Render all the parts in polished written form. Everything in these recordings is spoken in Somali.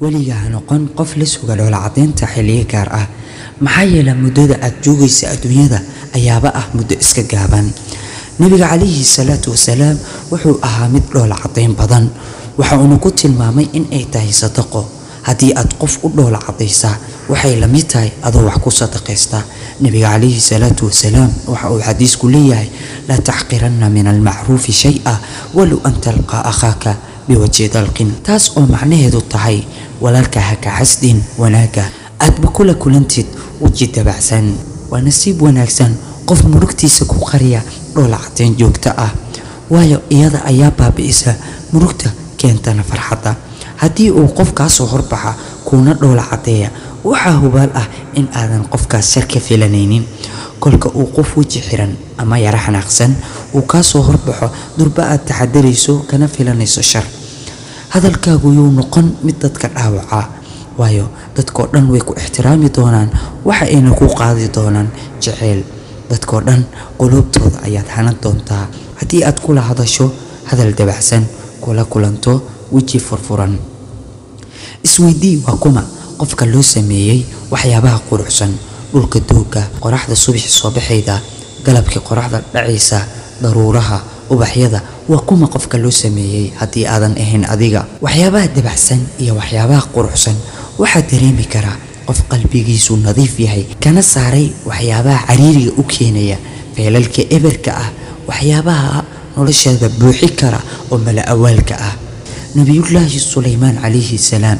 weliga ha noqon qof la suga dhoola cadeynta xilliyo gaar ah maxaa yeelay muddada aad joogaysa adduunyada ayaaba ah muddo iska gaaban. nabiga calayhi salaatu wasalaam wuxuu ahaa mid dhoola cadeyn badan, waxa uu ku tilmaamay in ay tahay sadaqo. haddii aad qof u dhoola cadeysaa waxay la mid tahay adoo wax ku sadaqaysta. nabiga calayhi salaatu wasalaam waxa uu xadiisku leeyahay laa taxqiranna min almacruufi shay-a walow an talqaa akhaaka biwajhi dalqin, taas oo macnaheedu tahay walaalka ha ka xasdin wanaaga aadba kula kulantid weji dabacsan. waa nasiib wanaagsan qof murugtiisa ku qariya dhoola cadeyn joogto ah, waayo iyada ayaa baabi'isa murugta keentana farxadda. haddii uu qofkaas soo horbaxa kuna dhoola cadeeya waxaa hubaal ah in aadan qofkaas shar ka filanaynin. kolka uu qof weji xiran ama yara xanaaqsan uu ka soo horbaxo durba aad taxadarayso kana filanayso shar, hadalkaagu yuu noqon mid dadka dhaawaca, waayo dadkoo dhan way ku ixtiraami doonaan waxa ayna ku qaadi doonaan jacayl. dadkoo dhan qulubtooda ayaad hanan doontaa haddii aad kula hadasho hadal dabacsan, kula kulanto weji furfuran. isweydii waa kuma qofka loo sameeyay waxyaabaha quruxsan, dhulka dooga, qoraxda subaxii soo baxayda, galabkii qoraxda dhacaysa, daruuraha, ubaxyada, waa kuma qofka loo sameeyay haddii aadan ahayn adiga. waxyaabaha dabacsan iyo waxyaabaha quruxsan waxaa dareemi kara qof qalbigiisu nadiif yahay, kana saaray waxyaabaha cariiriga u keenaya, feelalka eberka ah, waxyaabaha nolosheeda buuxi kara oo mala awaalka ah. nabiyullaahi sulaymaan calayhi salaam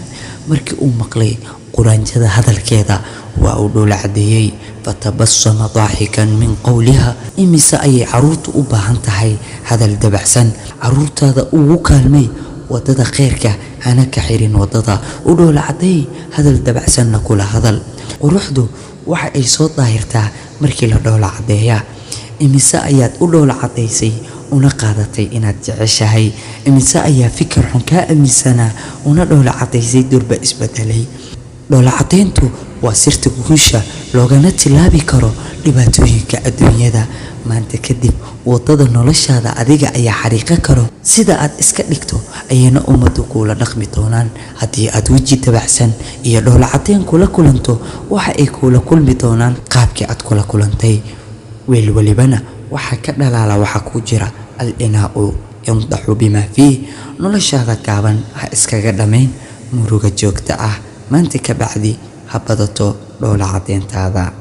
markii uu maqlay quraanjada hadalkeeda waa uu dhoola cadeeyay, fatabassama daaxikan min qowliha. imise ayay caruurtu u baahan tahay hadal dabacsan. caruurtaada ugu kaalmay wadada khayrka, hana ka xirin wadada, u dhoola cadeey, hadal dabacsanna kula hadal. quruxdu waxa ay soo daahirtaa markii la dhoola cadeeyaa. imise ayaad u dhoola cadeysay una qaadatay inaad jeceshahay, imise ayaa fikir xun kaa aaminsanaa una dhoola cadeysay durba isbedelay. dhoola cadeyntu waa sirta guusha loogana tilaabi karo dhibaatooyinka adduunyada. maanta kadib wadada noloshaada adiga ayaa xariiqo karo, sida aad iska dhigto ayayna ummadu kula dhaqmi doonaan. haddii aad weji dabacsan iyo dhoola cadeyn kula kulanto waxa ay kula kulmi doonaan qaabkii aad kula kulantay. weel walibana waxa ka dhalaala waxa ku jira. al-inaa'u yandaxu bima fiih. noloshaada gaaban ha iskaga dhamayn muruga joogta ah. maanta ka bacdi ha badato dhoola cadeyntaada.